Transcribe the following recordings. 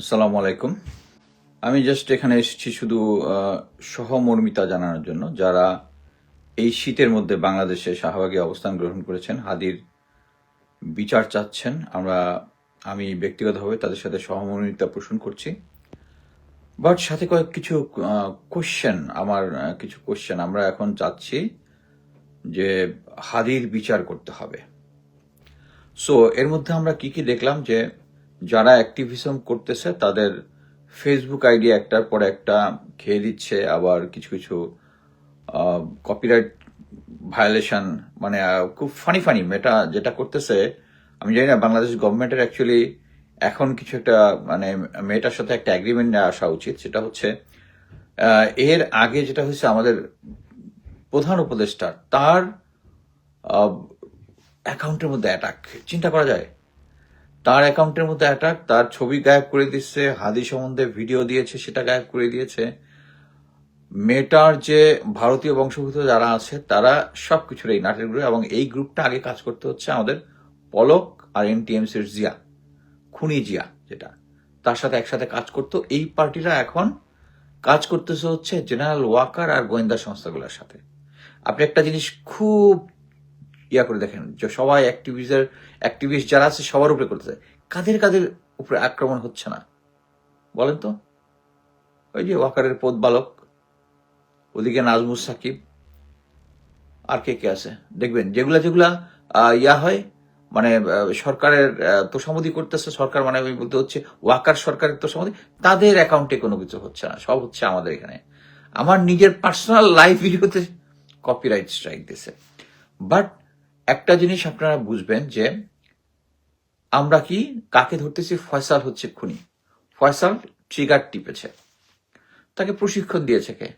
আসসালামু আলাইকুম। আমি জাস্ট এখানে এসেছি শুধু সহমর্মিতা জানানোর জন্য যারা এই শীতের মধ্যে বাংলাদেশে শাহবাগে অবস্থান গ্রহণ করেছেন, হাদির বিচার চাচ্ছেন। আমি ব্যক্তিগতভাবে তাদের সাথে সহমর্মিতা পোষণ করছি। বাট সাথে কিছু কোশ্চেন আমরা এখন চাচ্ছি যে হাদির বিচার করতে হবে। সো এর মধ্যে আমরা কি দেখলাম যে যারা অ্যাক্টিভিজম করতেছে তাদের ফেসবুক আইডি একটার পর একটা খেয়ে দিচ্ছে, আবার কিছু কিছু কপিরাইট ভায়োলেশন, মানে খুব ফানি ফানি মেটা যেটা করতেছে। আমি জানি না বাংলাদেশ গভর্নমেন্টের অ্যাকচুয়ালি এখন কিছু একটা মানে মেয়েটার সাথে একটা অ্যাগ্রিমেন্ট আসা উচিত। সেটা হচ্ছে এর আগে যেটা হয়েছে আমাদের প্রধান উপদেষ্টা তার অ্যাকাউন্টের মধ্যে অ্যাটাক, চিন্তা করা যায়। তার অ্যাকাউন্টের মধ্যে অ্যাটাক, তার ছবি গায়েব করে দিচ্ছে, হাদি সম্বন্ধে ভিডিও দিয়েছে সেটা গায়েব করে দিয়েছে। মেয়েটার যে ভারতীয় বংশোদ্ভূত যারা আছে তারা সবকিছুর এই নাটের গ্রুপ, এবং এই গ্রুপটা আগে কাজ করতে হচ্ছে আমাদের পলক আর এনটিএমসির জিয়া, খুনি জিয়া, যেটা তার সাথে একসাথে কাজ করতো। এই পার্টিরা এখন কাজ করতেছে হচ্ছে জেনারেল ওয়াকার আর গোয়েন্দা সংস্থাগুলোর সাথে। আপনি একটা জিনিস খুব করে দেখেন যে সবাই অ্যাক্টিভিস্ট যারা আছে সবার উপরে করতেছে, কাদের কাদের উপরে আক্রমণ হচ্ছে না বলেন তো? ওই যে ওয়াকারের পদ বালক, ওদিকে নাজমুস সাকিব, আর কে কে আছে দেখবেন, যেগুলা ইয়া হয়, মানে সরকারের তোষামোদি করতেছে সরকার, মানে আমি বলতে হচ্ছে ওয়াকার সরকারের তোষামোদি, তাদের অ্যাকাউন্টে কোনো কিছু হচ্ছে না, সব হচ্ছে আমাদের এখানে। আমার নিজের পার্সোনাল লাইফ ভিডিওতে কপিরাইট স্ট্রাইক দিছে। বাট একটা জিনিস আপনারা বুঝবেন যে আমরা কাকে ধরতেছি। ফয়সাল হচ্ছে খুনি। ফয়সাল ট্রিগার টিপেছে, তাকে প্রশিক্ষণ দিয়েছে কে?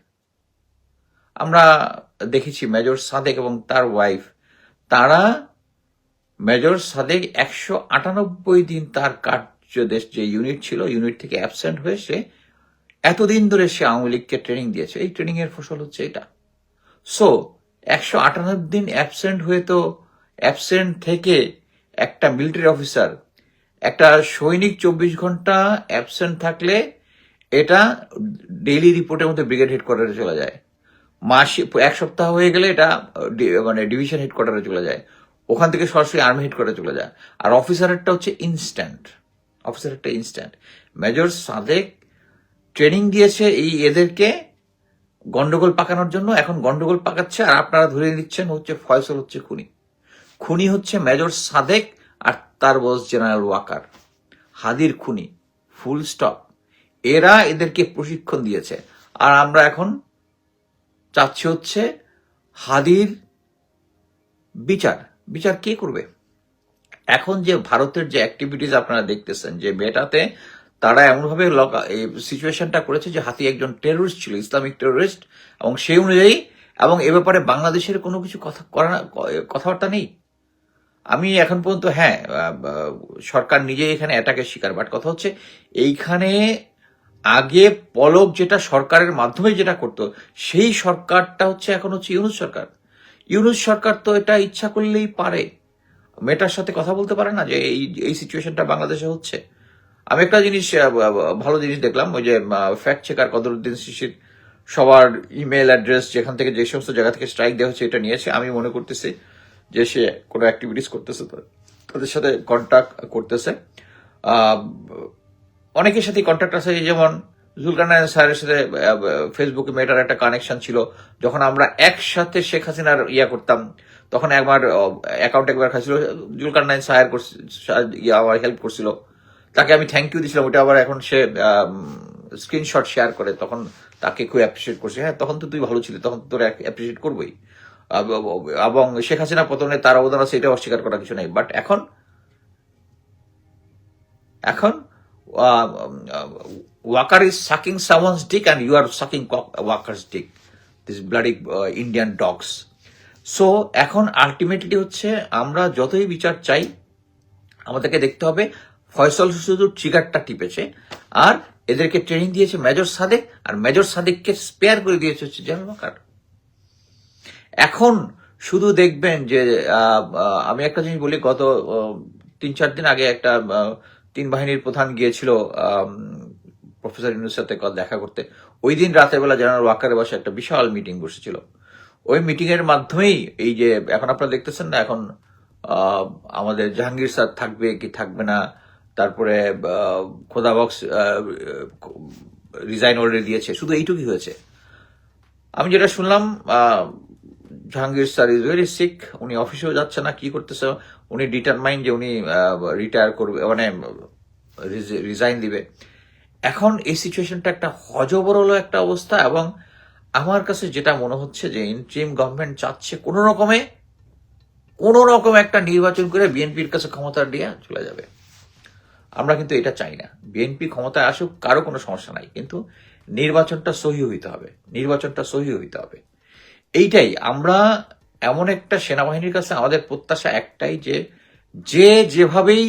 আমরা দেখেছি মেজর সাদেক এবং তার ওয়াইফ, তারা মেজর সাদেক 198 দিন তার কার্যদেশ যে ইউনিট ছিল, ইউনিট থেকে অ্যাবসেন্ট হয়ে সে এতদিন ধরে সে আওয়ামী লীগকে ট্রেনিং দিয়েছে। এই ট্রেনিং এর ফসল হচ্ছে এটা। সো 198 দিন অ্যাবসেন্ট হয়ে, তো অ্যাবসেন্ট থেকে একটা মিলিটারি অফিসার, একটা সৈনিক 24 ঘন্টা অ্যাবসেন্ট থাকলে এটা ডেইলি রিপোর্টের মধ্যে ব্রিগেড হেডকোয়ার্টারে চলে যায়। মাসে 1 সপ্তাহ হয়ে গেলে এটা মানে ডিভিশন হেডকোয়ার্টারে চলে যায়, ওখান থেকে সরাসরি আর্মি হেডকোয়ার্টারে চলে যায়। আর অফিসারেরটা হচ্ছে ইনস্ট্যান্ট। মেজর সাদেক ট্রেনিং দিয়েছে এদেরকে গন্ডগোল পাকানোর জন্য, এখন গন্ডগোল পাকাচ্ছে, আর আপনারা ধরে নিচ্ছেন হচ্ছে ফয়সাল হচ্ছে খুনি। খুনি হচ্ছে মেজর সাদেক আর তার বস জেনারেল ওয়াকার, হাদির খুনি, ফুল স্টপ। এরা এদেরকে প্রশিক্ষণ দিয়েছে। আর আমরা এখন চাচ্ছি হচ্ছে হাদির বিচার। বিচার কে করবে? এখন যে ভারতের যে অ্যাক্টিভিটিস আপনারা দেখতেছেন, যে বেটাতে তারা এমনভাবে সিচুয়েশনটা করেছে যে হাতি একজন টেরোরিস্ট ছিল, ইসলামিক টেরোরিস্ট, এবং সেই অনুযায়ী, এবং এ ব্যাপারে বাংলাদেশের কোনো কিছু কথাবার্তা নেই। আমি এখন পর্যন্ত, হ্যাঁ, সরকার নিজেই এখানে অ্যাটাকের শিকার, বাট কথা হচ্ছে এইখানে আগে পলক যেটা সরকারের মাধ্যমে যেটা করতো, সেই সরকারটা হচ্ছে এখন হচ্ছে ইউনূস সরকার। ইউনূস সরকার তো এটা ইচ্ছা করলেই পারে, মেয়েটার সাথে কথা বলতে পারে না যে এই সিচুয়েশনটা বাংলাদেশে হচ্ছে। আমি একটা জিনিস, ভালো জিনিস দেখলাম, ওই যে ফ্যাক্ট চেকার কদরুদ্দিন শিশির সবার ইমেল অ্যাড্রেস যেখান থেকে, যে সমস্ত জায়গা থেকে স্ট্রাইক দেওয়া হচ্ছে, এটা নিয়েছে। আমি মনে করতেছি যে সে কোনো অ্যাক্টিভিটিস করতেছে, তাদের সাথে কন্ট্যাক্ট করতেছে। অনেকের সাথে কন্ট্যাক্ট আছে, যেমন জুলকারনাইন স্যারের সাথে ফেসবুকে মেয়েটার একটা কানেকশন ছিল। যখন আমরা একসাথে শেখ হাসিনার করতাম, তখন একবার অ্যাকাউন্ট একবার খাইছিল, জুলকারনাইন স্যার আমার হেল্প করছিল, তাকে আমি থ্যাংক ইউ দিয়েছিলাম। ওটা আবার এখন সে স্ক্রিনশট শেয়ার করে, তখন তাকে খুব অ্যাপ্রিসিয়েট করছে। হ্যাঁ, তখন তো তুই ভালো ছিলি, তখন তো তোর অ্যাপ্রিসিয়েট করবোই। এবং শেখ হাসিনা পতনে তার অবদান আছে, এটা অস্বীকার করার কিছু নেই। বাট এখন Walker is sucking someone's dick and you are sucking Walker's dick. This bloody Indian dogs. So এখন আলটিমেটলি হচ্ছে আমরা যতই বিচার চাই, আমাদেরকে দেখতে হবে ফয়সাল শুধু ট্রিগারটা টিপেছে, আর এদেরকে ট্রেনিং দিয়েছে মেজর সাদেক, আর মেজর সাদেককে স্পেয়ার করে দিয়েছে হচ্ছে জেনারেল ওয়াকার। এখন শুধু দেখবেন যে আমি একটা জিনিস বলি, গত 3-4 দিন আগে একটা 3 বাহিনীর প্রধান গিয়েছিল প্রফেসর ইউনূসের সাথে দেখা করতে। ওই দিন রাতের বেলা জেনারেল ওয়াকারের বাসায় একটা বিশাল মিটিং বসেছিল। ওই মিটিং এর মাধ্যমেই এই যে এখন আপনারা দেখতেছেন না, এখন আমাদের জাহাঙ্গীর স্যার থাকবে কি থাকবে না, তারপরে খোদাবক্স রিজাইন অলরেডি দিয়েছে, শুধু এইটুকুই হয়েছে। আমি যেটা শুনলাম, Jahangir sir is very sick, উনি অফিসেও যাচ্ছে না, কি করতেছে, উনি ডিটারমাইন্ড যে উনি রিটায়ার করবে, মানে রিজাইন দিবে। এখন এই সিচুয়েশনটা একটা হজবরল একটা অবস্থা, এবং আমার কাছে যেটা মনে হচ্ছে যে ইন্টারিম গভর্নমেন্ট চাচ্ছে কোন রকমে একটা নির্বাচন করে বিএনপির কাছে ক্ষমতা দিয়ে চলে যাবে। আমরা কিন্তু এটা চাই না। বিএনপি ক্ষমতায় আসুক, কারো কোনো সমস্যা নাই, কিন্তু নির্বাচনটা সহি হইতে হবে। এইটাই আমরা, এমন একটা সেনাবাহিনীর কাছে আমাদের প্রত্যাশা একটাই যে যেভাবেই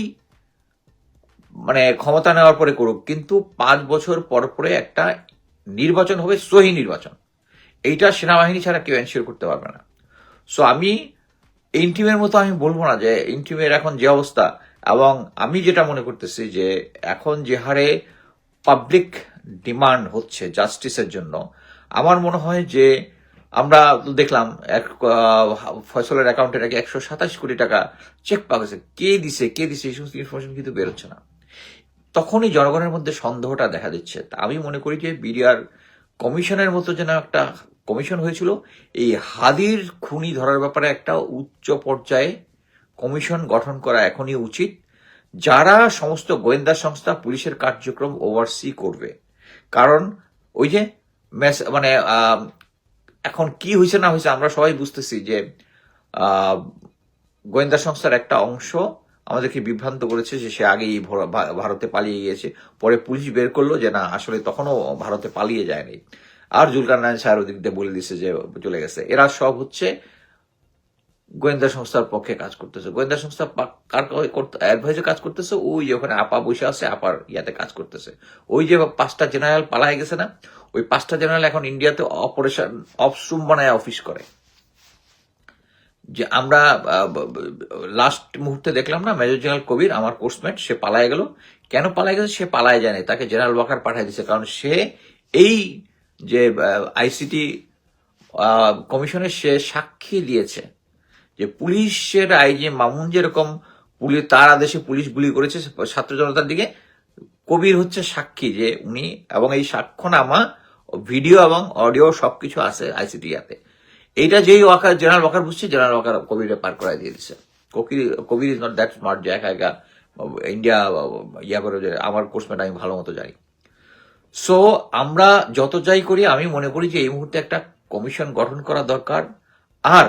মানে ক্ষমতা নেওয়ার পরে করুক, কিন্তু 5 বছর পরে একটা নির্বাচন হবে, সহি নির্বাচন। এইটা সেনাবাহিনী ছাড়া কেউ এনশিওর করতে পারবে না। সো আমি ইন্টিমের মতো আমি বলবো না যে ইন্টিমের এখন যে অবস্থা, এবং আমি যেটা মনে করতেছি যে এখন যে হারে পাবলিক ডিমান্ড হচ্ছে জাস্টিসের জন্য, আমার মনে হয় যে আমরা দেখলাম ফয়সলের অ্যাকাউন্টে নাকি 127 কোটি টাকা চেক পাওয়া গেছে। কে দিছে এই সমস্ত ইনফরমেশন কিন্তু বেরোচ্ছে না। তখনই জনগণের মধ্যে সন্দেহটা দেখা দিচ্ছে। তা আমি মনে করি যে বিডিআর কমিশনের মতো যেন একটা কমিশন হয়েছিল, এই হাদির খুনি ধরার ব্যাপারে একটা উচ্চ পর্যায়ে কমিশন গঠন করা এখনই উচিত, যারা সমস্ত গোয়েন্দা সংস্থা পুলিশের কার্যক্রম ওভারসি করবে। কারণ ওই যে মানে এখন কি হয়েছে না হয়েছে আমরা সবাই বুঝতেছি যে গোয়েন্দা সংস্থার একটা অংশ আমাদেরকে বিভ্রান্ত করেছে যে সে আগেই ভারতে পালিয়ে গিয়েছে। পরে পুলিশ বের করলো যে না, আসলে তখনও ভারতে পালিয়ে যায়নি, আর জুলকারনাইন স্যার ওদিক দিয়ে বলে দিচ্ছে যে চলে গেছে। এরা সব হচ্ছে গোয়েন্দা সংস্থার পক্ষে কাজ করতেছে। গোয়েন্দা সংস্থা কার অ্যাডভাইজে কাজ করতেছে? ওই যে ওখানে আপা বসে আছে, আপার ইয়াতে কাজ করতেছে। ওই যে 5টা জেনারেল পালাই গেছে না, ওই 5টা জেনারেল এখন ইন্ডিয়াতে অপারেশন অফসুম বানায় অফিস করে। যে আমরা লাস্ট মুহূর্তে দেখলাম না, মেজর জেনারেল কবির, আমার কোর্সমেট, সে পালায় গেল। কেন পালায় গেছে? সে পালায় যায় না, তাকে জেনারেল ওয়াকার পাঠিয়ে দিচ্ছে। কারণ সে এই যে আইসিটি কমিশনের সে সাক্ষী দিয়েছে যে পুলিশের আইজি মামুন যেরকম তার আদেশে পুলিশ গুলি করেছে ছাত্র জনতার দিকে, কবির হচ্ছে সাক্ষী যে উনি, এবং এই সাক্ষ্যনামা ভিডিও এবং অডিও সবকিছু আছে আইসিটি ইয়াতে। এইটা যেই ওয়াকার জেনারেল ওয়াকার বুঝছে, জেনারেল ওয়াকার কবিরে পার করাই দিয়ে দিচ্ছে। কবির ইজ নট দ্যাট স্মার্ট যে একা একা ইন্ডিয়া ইয়া করে। আমার কোর্সমেট আমি ভালো মতো জানি। সো আমরা যত যাই করি, আমি মনে করি যে এই মুহূর্তে একটা কমিশন গঠন করা দরকার। আর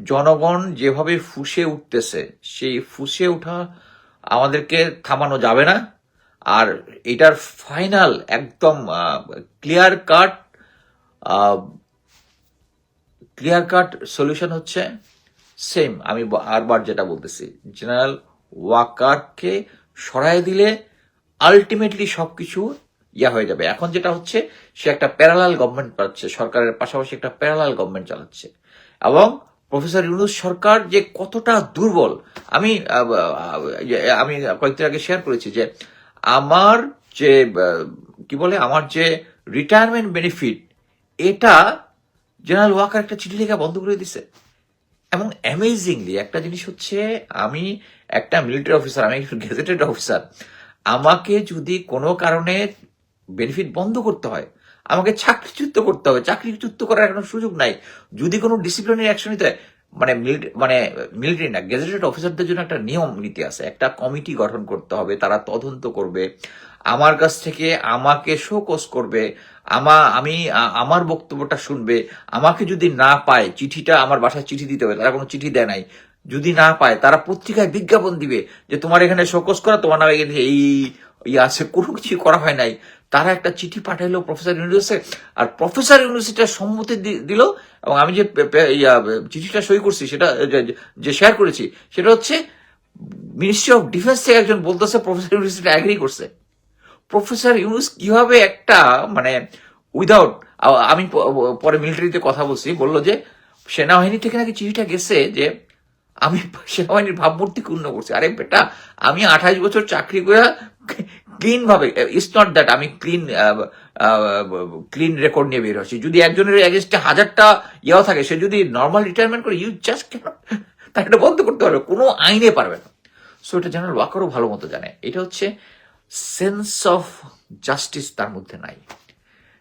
জনগণ যেভাবে ফুঁসে উঠতেছে, সেই ফুঁসে উঠা আমাদেরকে থামানো যাবে না। আর এটার ফাইনাল একদম ক্লিয়ার কাট সলিউশন হচ্ছে সেম, আমি আরবার যেটা বলতেছি, জেনারেল ওয়াকারকে সরাই দিলে আলটিমেটলি সবকিছু ইয়া হয়ে যাবে। এখন যেটা হচ্ছে, সে একটা প্যারালাল গভর্নমেন্ট পাচ্ছে, সরকারের পাশাপাশি একটা প্যারালাল গভর্নমেন্ট চালাচ্ছে। এবং প্রফেসর ইউনূস সরকার যে কতটা দুর্বল, আমি কয়েকদিন আগে শেয়ার করেছি যে আমার যে আমার যে রিটায়ারমেন্ট বেনিফিট, এটা জেনারেল ওয়াকার একটা চিঠি লেখা বন্ধ করে দিছে। এবং অ্যামেজিংলি একটা জিনিস হচ্ছে, আমি একটা মিলিটারি অফিসার, আমি একটু গেজেটেড অফিসার, আমাকে যদি কোনো কারণে বেনিফিট বন্ধ করতে হয়, আমাকে চাকরিচ্যুত করতে হবে। চাকরিচ্যুত করার কোনো সুযোগ নাই। যদি কোনো ডিসিপ্লিনারি অ্যাকশন নিতে হয়, মানে মিলিটারি না, গেজেটেড অফিসারদের জন্য একটা নিয়ম নীতি আছে, একটা কমিটি গঠন করতে হবে, তারা তদন্ত করবে, আমার কাছ থেকে আমাকে শোকজ করবে, আমার বক্তব্যটা শুনবে। আমাকে যদি না পায়, চিঠিটা আমার বাসায় চিঠি দিতে হবে, তারা কোনো চিঠি দেয় নাই, যদি না পায় তারা পত্রিকায় বিজ্ঞাপন দিবে যে তোমার এখানে শোকজ করা, তোমার নামে এই আছে, কোনো কিছু করা হয় নাই। তারা একটা চিঠি পাঠাইলো প্রফেসর ইউনিভার্সিটি, আর প্রফেসর ইউনিভার্সিটির সম্মতি দিল। এবং আমি যে চিঠিটা সই করছি, সেটা যে শেয়ার করেছি, সেটা হচ্ছে মিনিস্ট্রি অফ ডিফেন্স থেকে একজন বলতেছে প্রফেসর ইউনিভার্সিটি অ্যাগ্রি করছে। প্রফেসর ইউনুস কিভাবে একটা উইদাউট, আমি পরে মিলিটারিতে কথা বলছি, বললো যে সেনাবাহিনী থেকে নাকি চিঠিটা গেছে যে আমি সেনাবাহিনীর ভাবমূর্তি ক্ষুণ্ণ করছি। আরে বেটা, আমি 28 বছর চাকরি করে ক্লিন ভাবে, ইটস নট দ্যাট আমি ক্লিন রেকর্ড নিয়ে বের হচ্ছি। যদি একজনের এগেনস্টে 1000টা ইয়াও থাকে, সে যদি নর্মাল রিটায়ারমেন্ট করে, ইউ জাস্ট ক্যানট তাকে এটা বন্ধ করতে পারবে, কোনো আইনে পারবে না। সো এটা জেনারেল ওয়াকারও ভালো মতো জানে। এটা হচ্ছে সেন্স অফ জাস্টিস তার মধ্যে নাই।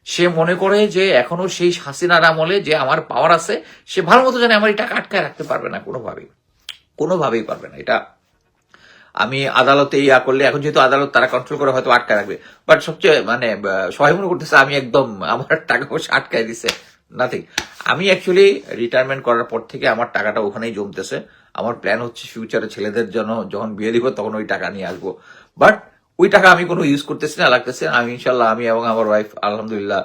সে মনে করে যে এখনো সেই হাসিনার আমলে যে আমার পাওয়ার আছে, সে ভালো মতো জানে আমার এই টাকা আটকায় রাখতে পারবে না, কোনোভাবেই পারবে না। এটা আমি আদালতে ইয়া করলে, এখন যেহেতু আদালত তারা কন্ট্রোল করে হয়তো আটকায় রাখবে, বাট সবচেয়ে মানে সবাই মনে করতেছে আমি একদম আমার টাকা পয়সা আটকায় দিছে, নাথিং। আমি অ্যাকচুয়ালি রিটায়ারমেন্ট করার পর থেকে আমার টাকাটা ওখানেই জমতেছে। আমার প্ল্যান হচ্ছে ফিউচারে ছেলেদের জন্য যখন বিয়ে দিব তখন ওই টাকা নিয়ে আসবো, বাট ওই টাকা আমি কোনো ইউজ করতেছি না, লাগতেছে না। আমি ইনশাল্লাহ, আমি এবং আমার ওয়াইফ আলহামদুলিল্লাহ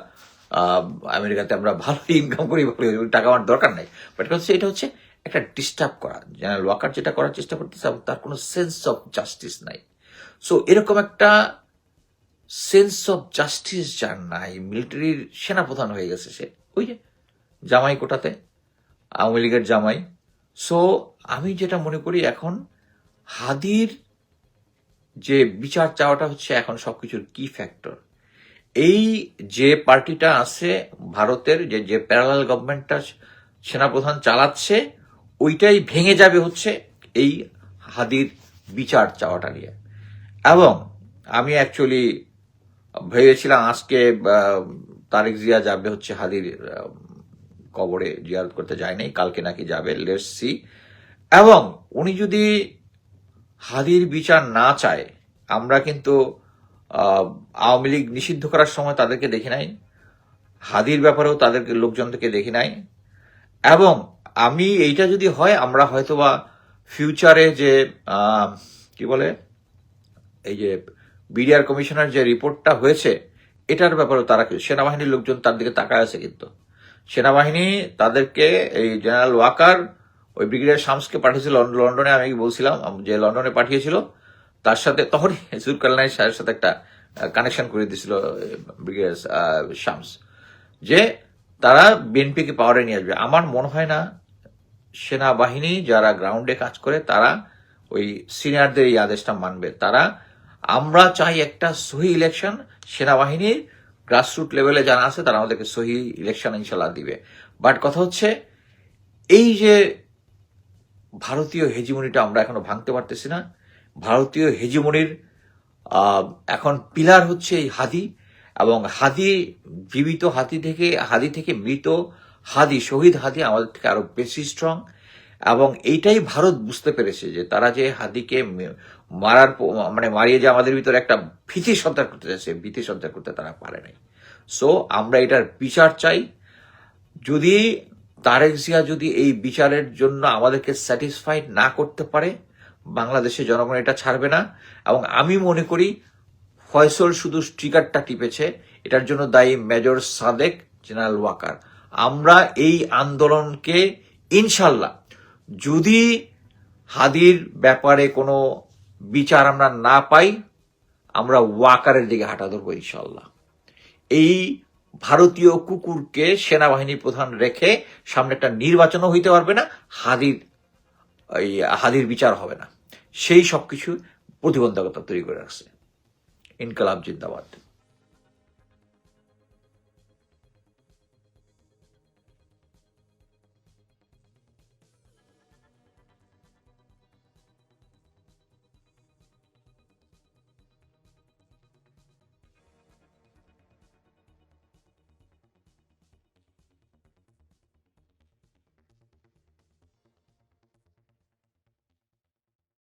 আমেরিকাতে আমরা ভালো ইনকাম করি, ভালো ওই টাকা আমার দরকার নাই। বাট হচ্ছে এটা হচ্ছে একটা ডিস্টার্ব করা। জেনারেল ওয়াকার যেটা করার চেষ্টা করতেছে, তার কোনো সেন্স অফ জাস্টিস নাই। সো এরকম একটা সেন্স অফ জাস্টিস যার নাই, মিলিটারির সেনাপ্রধান হয়ে গেছে সে, ওই যে জামাই কোটাতে, আওয়ামী লীগের জামাই। সো আমি যেটা মনে করি এখন হাদির যে বিচার চাওয়াটা হচ্ছে এখন সবকিছুর কি ফ্যাক্টর। এই যে পার্টিটা আছে ভারতের, যে প্যারালাল গভর্নমেন্টটা সেনাপ্রধান চালাচ্ছে, ওইটাই ভেঙে যাবে হচ্ছে এই হাদির বিচার চাওয়াটা নিয়ে। এবং আমি অ্যাকচুয়ালি ভেবেছিলাম আজকে তারেক জিয়া যাবে হচ্ছে হাদির কবরে জিয়ারত করতে, যায় নাই, কালকে নাকি যাবে, লেটস সি। এবং উনি যদি হাদির বিচার না চায়, আমরা কিন্তু আওয়ামী লীগ নিষিদ্ধ করার সময় তাদেরকে দেখি নাই, হাদির ব্যাপারেও তাদেরকে লোকজনকে দেখি নাই। এবং আমি এইটা যদি হয়, আমরা হয়তোবা ফিউচারে যে কি বলে এই যে বিডিআর কমিশনার যে রিপোর্টটা হয়েছে, এটার ব্যাপারেও তারা, সেনাবাহিনীর লোকজন তার দিকে তাকায় আছে। কিন্তু সেনাবাহিনী তাদেরকে, এই জেনারেল ওয়াকার ওই ব্রিগেডিয়ার শামসকে পাঠিয়েছিল লন্ডনে, আমি বলছিলাম যে লন্ডনে পাঠিয়েছিল, তার সাথে তখনই জুলকারনাইন সাহেবের সাথে একটা কানেকশন করে দিয়েছিল ব্রিগেডিয়ার শামস, যে তারা বিএনপিকে পাওয়ারে নিয়ে আসবে। আমার মনে হয় না সেনাবাহিনী যারা গ্রাউন্ডে কাজ করে তারা ওই সিনিয়রদের এই আদেশটা মানবে। তারা, আমরা চাই একটা সহি ইলেকশন, সেনাবাহিনীর গ্রাসরুট লেভেলে যারা আছে তারা আমাদেরকে সহি ইলেকশন ইনশাল্লাহ দিবে। বাট কথা হচ্ছে এই যে ভারতীয় হেজিমনিটা আমরা এখনো ভাঙতে পারতেছি না। ভারতীয় হেজিমনির এখন পিলার হচ্ছে এই হাদি, এবং হাদি, জীবিত হাদি থেকে মৃত হাদি, শহীদ হাদি আমাদের থেকে আরো বেশি স্ট্রং। এবং এইটাই ভারত বুঝতে পেরেছে যে তারা যে হাদিকে মারিয়ে যে আমাদের ভিতরে একটা ভীতি সঞ্চার করতে চাইছে, ভীতি সঞ্চার করতে তারা পারে নাই। সো আমরা এটার বিচার চাই। যদি তারেক জিয়া যদি এই বিচারের জন্য আমাদেরকে স্যাটিসফাইড না করতে পারে, বাংলাদেশের জনগণ এটা ছাড়বে না। এবং আমি মনে করি ফয়সল শুধু ট্রিগারটা টিপেছে, এটার জন্য দায়ী মেজর সাদেক, জেনারেল ওয়াকার। আমরা এই আন্দোলনকে ইনশাল্লাহ, যদি হাদির ব্যাপারে কোনো বিচার আমরা না পাই, আমরা ওয়াকারের দিকে হাঁটা ধরবো ইনশাল্লাহ। এই ভারতীয় কুকুরকে সেনাবাহিনী প্রধান রেখে সামনে একটা নির্বাচনও হইতে পারবে না, হাদির বিচার হবে না। সেই সবকিছু প্রতিবন্ধকতা তৈরি করে রাখছে। ইনকালাব জিন্দাবাদ।